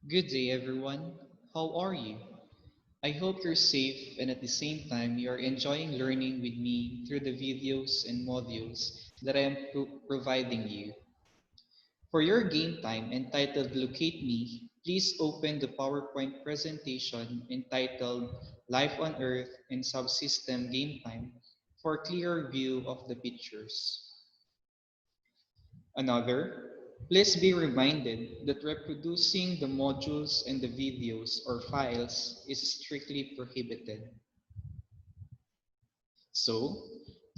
Good day, everyone. How are you? I hope you're safe and at the same time you are enjoying learning with me through the videos and modules that I am providing you. For your game time entitled Locate Me, please open the PowerPoint presentation entitled Life on Earth and Subsystem Game Time for a clearer view of the pictures. Another, please be reminded that reproducing the modules and the videos or files is strictly prohibited. So,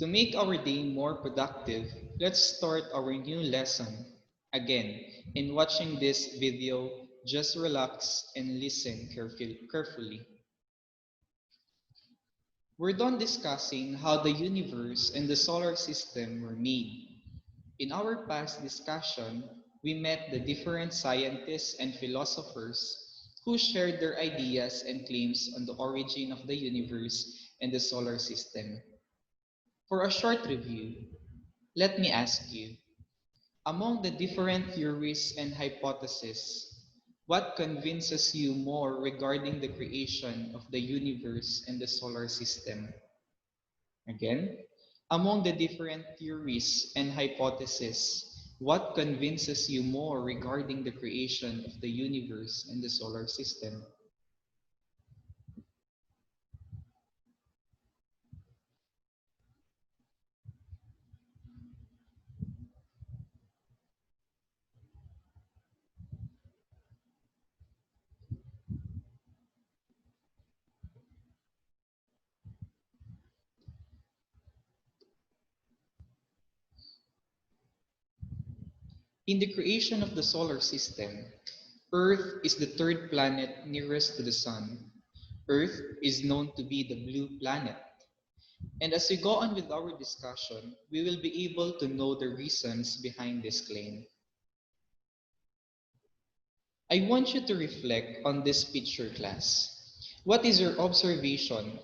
to make our day more productive, let's start our new lesson. Again, in watching this video, just relax and listen carefully. We're done discussing how the universe and the solar system were made. In our past discussion, we met the different scientists and philosophers who shared their ideas and claims on the origin of the universe and the solar system. For a short review, let me ask you, among the different theories and hypotheses, what convinces you more regarding the creation of the universe and the solar system? Again, among the different theories and hypotheses, what convinces you more regarding the creation of the universe and the solar system? In the creation of the solar system, Earth is the third planet nearest to the Sun. Earth is known to be the blue planet. And as we go on with our discussion, we will be able to know the reasons behind this claim. I want you to reflect on this picture, class. What is your observation?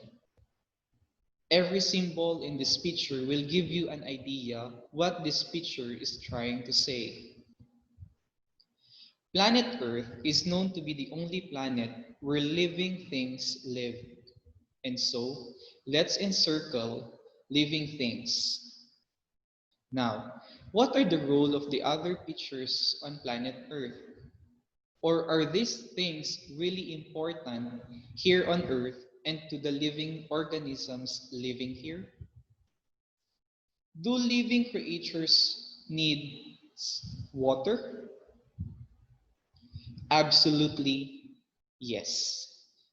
Every symbol in this picture will give you an idea what this picture is trying to say. Planet Earth is known to be the only planet where living things live. And so, let's encircle living things. Now, what are the role of the other pictures on planet Earth? Or are these things really important here on Earth and to the living organisms living here? Do living creatures need water? Absolutely yes.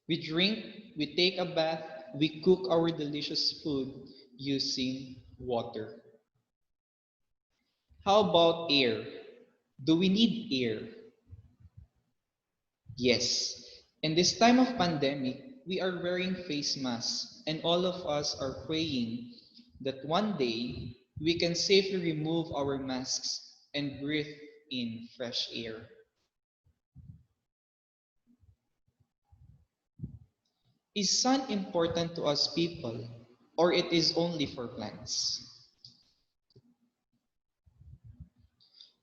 We drink, we take a bath, we cook our delicious food using water. How about air? Do we need air? Yes. In this time of pandemic, we are wearing face masks and all of us are praying that one day we can safely remove our masks and breathe in fresh air. Is sun important to us people or it is only for plants?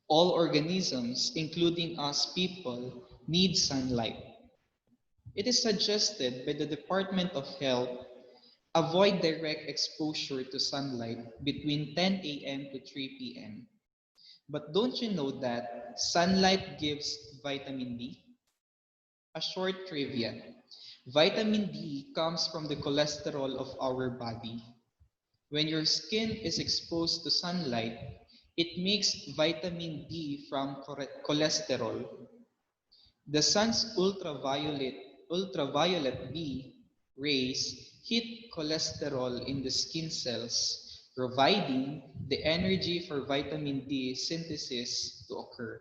All organisms, including us people, need sunlight. It is suggested by the Department of Health avoid direct exposure to sunlight between 10 a.m. to 3 p.m. But don't you know that sunlight gives vitamin D? A short trivia. Vitamin D comes from the cholesterol of our body. When your skin is exposed to sunlight, it makes vitamin D from cholesterol. The sun's ultraviolet B rays hit cholesterol in the skin cells, providing the energy for vitamin D synthesis to occur.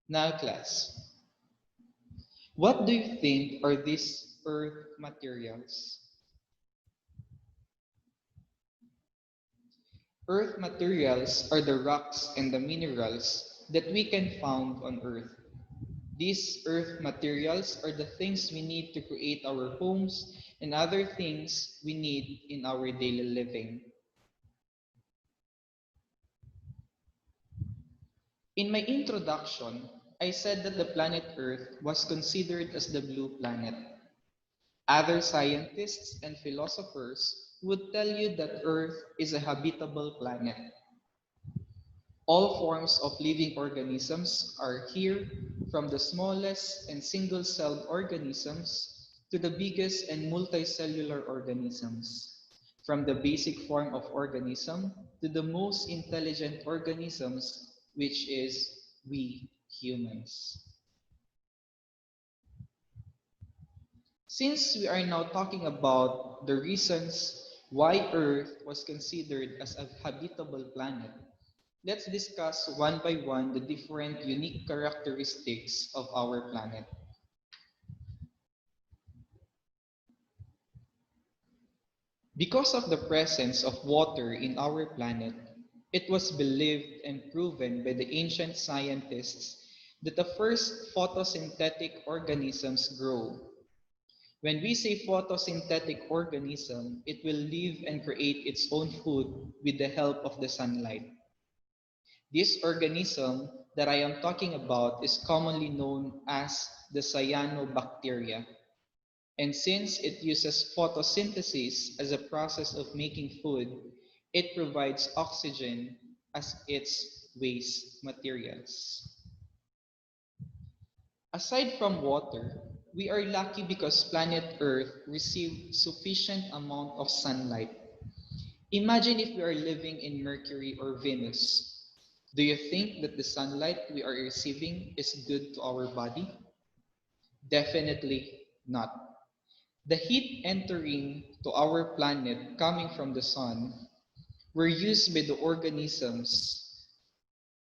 Now, class, what do you think are these earth materials? Earth materials are the rocks and the minerals that we can find on Earth. These earth materials are the things we need to create our homes and other things we need in our daily living. In my introduction, I said that the planet Earth was considered as the blue planet. Other scientists and philosophers would tell you that Earth is a habitable planet. All forms of living organisms are here, from the smallest and single-celled organisms to the biggest and multicellular organisms, from the basic form of organism to the most intelligent organisms, which is we humans. Since we are now talking about the reasons why Earth was considered as a habitable planet, let's discuss one by one the different unique characteristics of our planet. Because of the presence of water in our planet, it was believed and proven by the ancient scientists that the first photosynthetic organisms grow. When we say photosynthetic organism, it will live and create its own food with the help of the sunlight. This organism that I am talking about is commonly known as the cyanobacteria. And since it uses photosynthesis as a process of making food, it provides oxygen as its waste materials. Aside from water, we are lucky because planet Earth receives sufficient amount of sunlight. Imagine if we are living in Mercury or Venus. Do you think that the sunlight we are receiving is good to our body? Definitely not. The heat entering to our planet coming from the sun were used by the organisms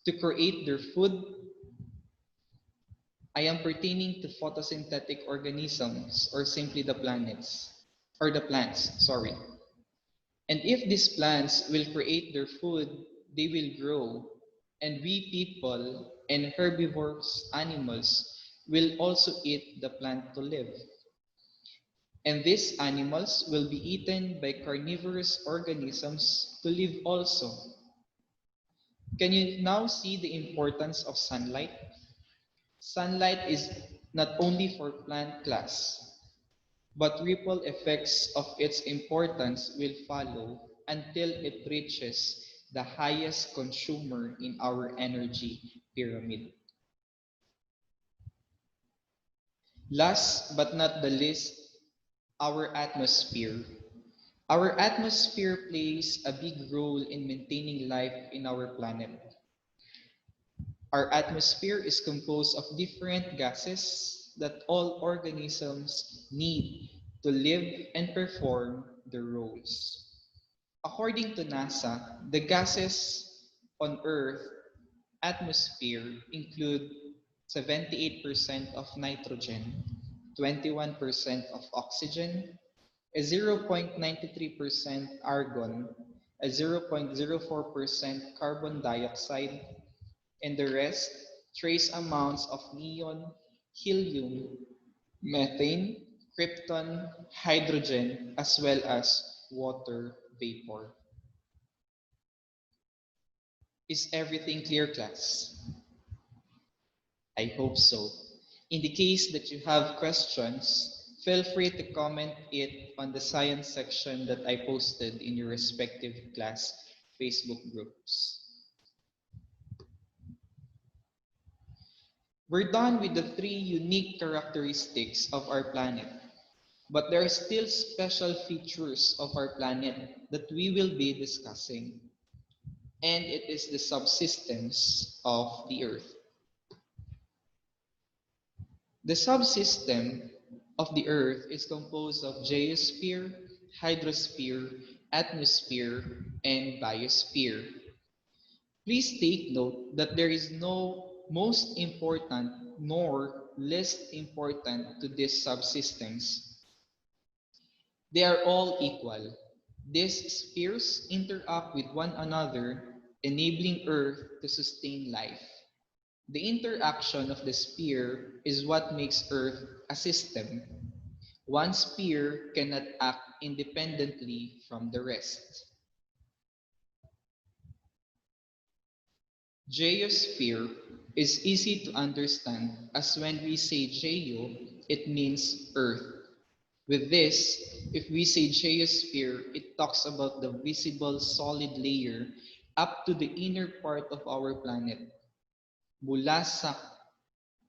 to create their food. I am pertaining to photosynthetic organisms or simply the planets or the plants, sorry. And if these plants will create their food, they will grow. And we people and herbivorous animals will also eat the plant to live. And these animals will be eaten by carnivorous organisms to live also. Can you now see the importance of sunlight? Sunlight is not only for plant class, but ripple effects of its importance will follow until it reaches the highest consumer in our energy pyramid. Last but not the least, our atmosphere. Our atmosphere plays a big role in maintaining life in our planet. Our atmosphere is composed of different gases that all organisms need to live and perform their roles. According to NASA, the gases on Earth atmosphere include 78% of nitrogen, 21% of oxygen, a 0.93% argon, a 0.04% carbon dioxide, and the rest trace amounts of neon, helium, methane, krypton, hydrogen, as well as water vapor. Is everything clear, class? I hope so. In the case that you have questions, feel free to comment it on the science section that I posted in your respective class Facebook groups. We're done with the three unique characteristics of our planet, but there are still special features of our planet that we will be discussing, and it is the subsystems of the Earth. The subsystem of the Earth is composed of geosphere, hydrosphere, atmosphere, and biosphere. Please take note that there is no most important nor least important to these subsystems. They are all equal. These spheres interact with one another, enabling Earth to sustain life. The interaction of the sphere is what makes Earth a system. One sphere cannot act independently from the rest. Geosphere is easy to understand as when we say geo, it means Earth. With this, if we say geosphere, it talks about the visible solid layer up to the inner part of our planet. Mula sa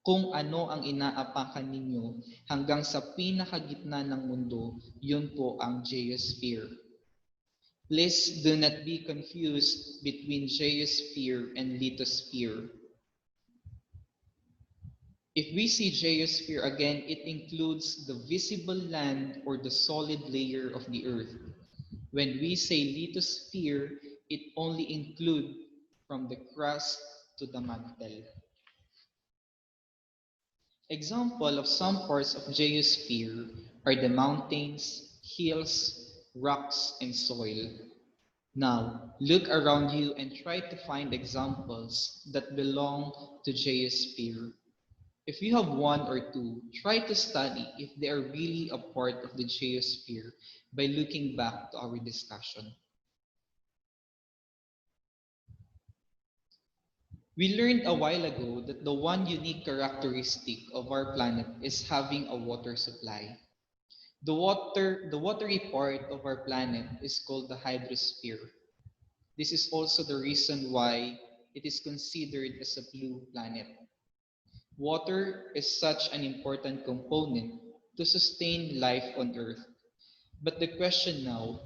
kung ano ang inaapakan ninyo hanggang sa pinakagitna ng mundo, yun po ang geosphere. Please do not be confused between geosphere and lithosphere. If we see geosphere again, it includes the visible land or the solid layer of the earth. When we say lithosphere, it only includes from the crust to the mantle. Example of some parts of geosphere are the mountains, hills, rocks, and soil. Now, look around you and try to find examples that belong to geosphere. If you have one or two, try to study if they are really a part of the geosphere by looking back to our discussion. We learned a while ago that the one unique characteristic of our planet is having a water supply. The watery part of our planet is called the hydrosphere. This is also the reason why it is considered as a blue planet. Water is such an important component to sustain life on Earth. But the question now,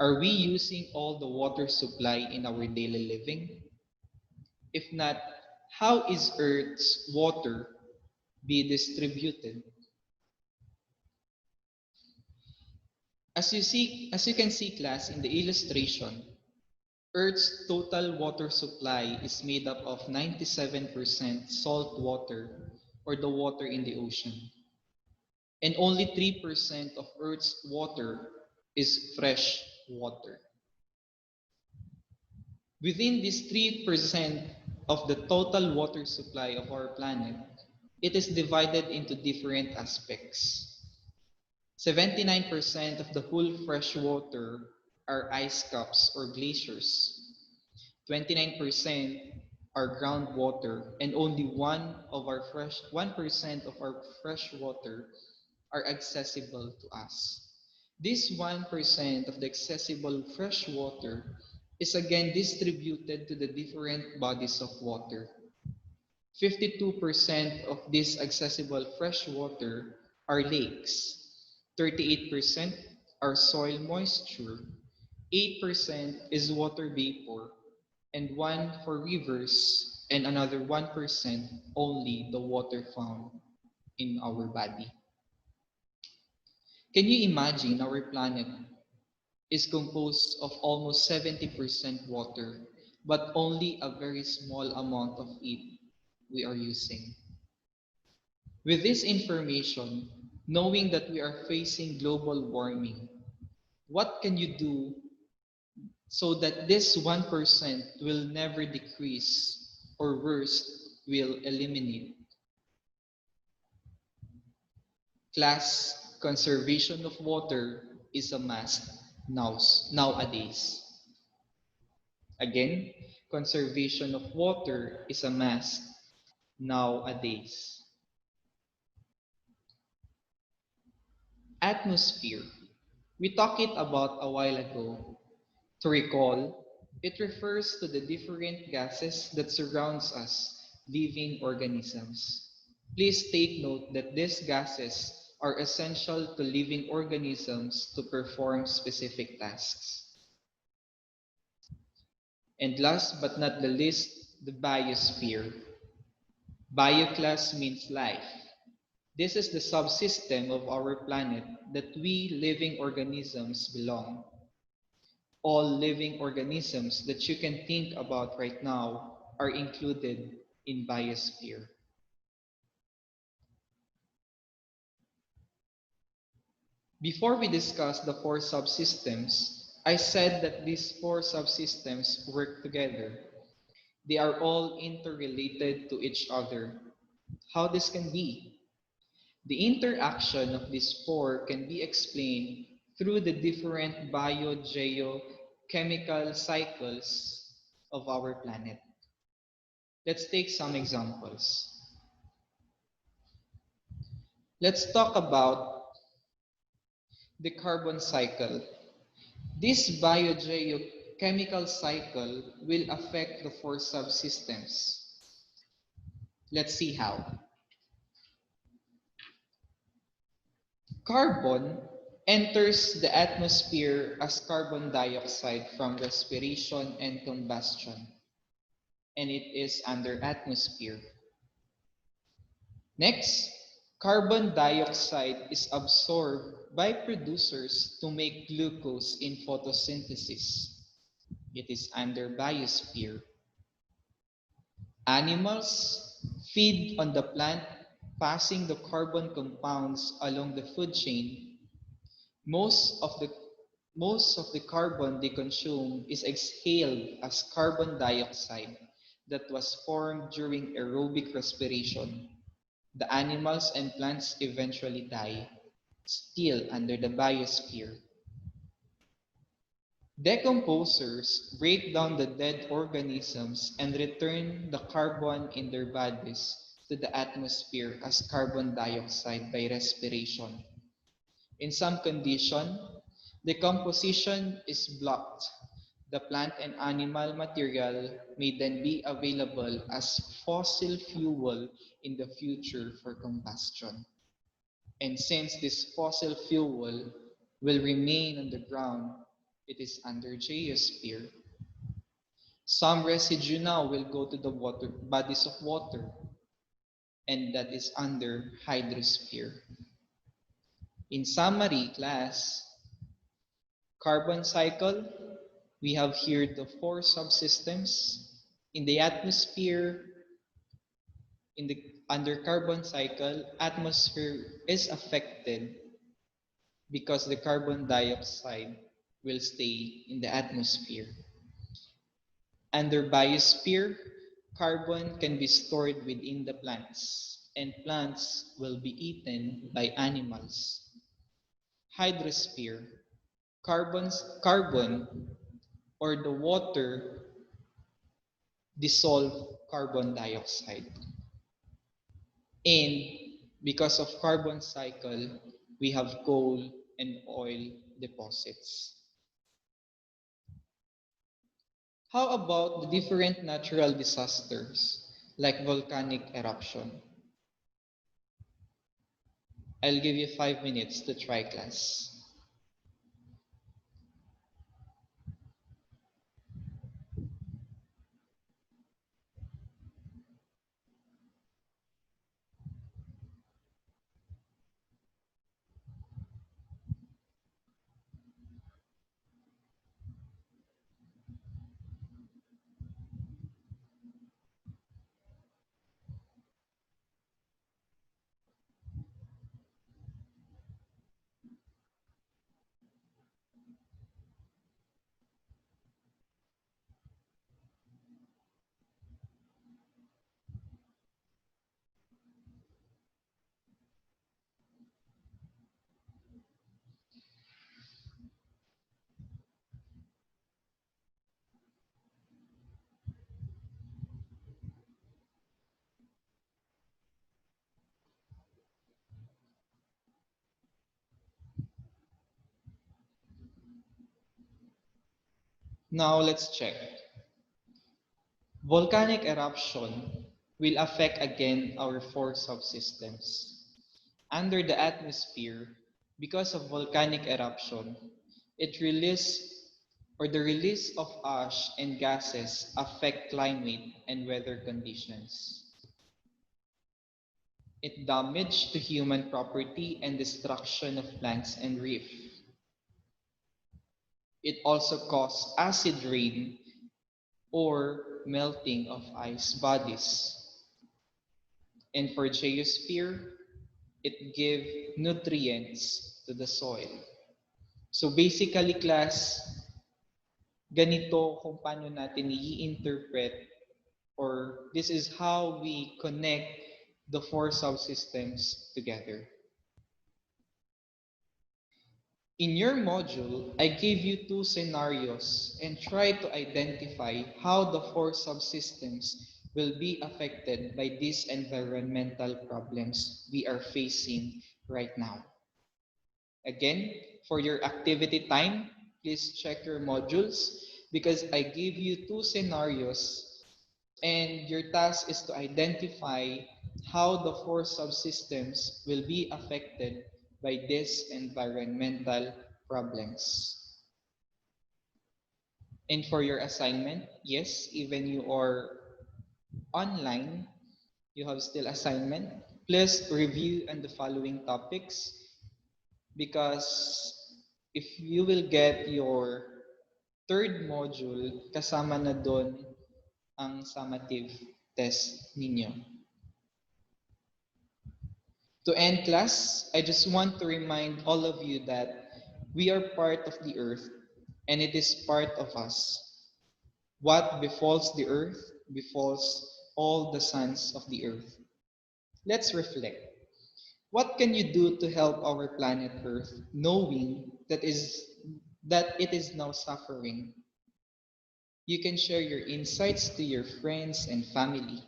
are we using all the water supply in our daily living? If not, how is Earth's water be distributed? As you can see class in the illustration, Earth's total water supply is made up of 97% salt water or the water in the ocean. And only 3% of Earth's water is fresh water. Within this 3% of the total water supply of our planet, it is divided into different aspects. 79% of the whole fresh water are ice caps or glaciers. 29% are groundwater, and only 1% of our fresh water are accessible to us. This 1% of the accessible fresh water is again distributed to the different bodies of water. 52% of this accessible fresh water are lakes, 38% are soil moisture, 8% is water vapor, and 1 for rivers, and another 1% only the water found in our body. Can you imagine our planet is composed of almost 70% water, but only a very small amount of it we are using? With this information, knowing that we are facing global warming, what can you do so that this 1% will never decrease or worse, will eliminate? Class, conservation of water is a must nowadays. Again, conservation of water is a must nowadays. Atmosphere. We talked it about a while ago. To recall, it refers to the different gases that surrounds us, living organisms. Please take note that these gases are essential to living organisms to perform specific tasks. And last but not the least, the biosphere. Bio class means life. This is the subsystem of our planet that we living organisms belong. All living organisms that you can think about right now are included in biosphere. Before we discuss the 4 subsystems, I said that these 4 subsystems work together. They are all interrelated to each other. How this can be? The interaction of these 4 can be explained through the different biogeochemical cycles of our planet. Let's take some examples. Let's talk about the carbon cycle. This biogeochemical cycle will affect the four subsystems. Let's see how. Carbon enters the atmosphere as carbon dioxide from respiration and combustion, and it is under atmosphere. Next, carbon dioxide is absorbed by producers to make glucose in photosynthesis. It is under biosphere. Animals feed on the plant, passing the carbon compounds along the food chain. Most of the most of the carbon they consume is exhaled as carbon dioxide that was formed during aerobic respiration. The animals and plants eventually die, still under the biosphere. Decomposers break down the dead organisms and return the carbon in their bodies to the atmosphere as carbon dioxide by respiration. In some conditions, decomposition is blocked. The plant and animal material may then be available as fossil fuel in the future for combustion. And since this fossil fuel will remain on the ground, it is under geosphere. Some residue now will go to the water bodies of water, and that is under hydrosphere. In summary, class, carbon cycle, we have here the four subsystems. In the atmosphere, in the under carbon cycle, atmosphere is affected because the carbon dioxide will stay in the atmosphere. Under biosphere, carbon can be stored within the plants, and plants will be eaten by animals. Hydrosphere, carbon or the water dissolve carbon dioxide. And because of carbon cycle, we have coal and oil deposits. How about the different natural disasters like volcanic eruption? I'll give you 5 minutes to try, class. Now let's check. Volcanic eruption will affect again our four subsystems. Under the atmosphere, because of volcanic eruption, it release or the release of ash and gases affect climate and weather conditions. It damage to human property and destruction of plants and reef. It also cause acid rain or melting of ice bodies. And for geosphere, it give nutrients to the soil. So basically, class, ganito kung paano natin i-interpret, or this is how we connect the four subsystems together. In your module, I gave you two scenarios and try to identify how the four subsystems will be affected by these environmental problems we are facing right now. Again, for your activity time, please check your modules because I gave you two scenarios and your task is to identify how the four subsystems will be affected by these environmental problems. And for your assignment, yes, even you are online, you have still assignment. Please review on the following topics because if you will get your third module, kasama na doon ang summative test ninyo. To end class, I just want to remind all of you that we are part of the earth and it is part of us. What befalls the earth befalls all the sons of the earth. Let's reflect. What can you do to help our planet Earth knowing that it is now suffering? You can share your insights to your friends and family,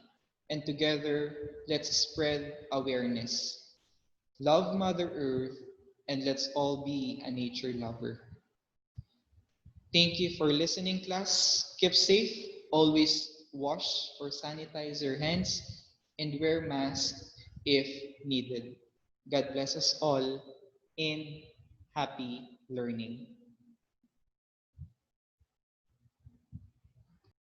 and together, let's spread awareness. Love Mother Earth, and let's all be a nature lover. Thank you for listening, class. Keep safe, always wash or sanitize your hands, and wear masks if needed. God bless us all, and happy learning.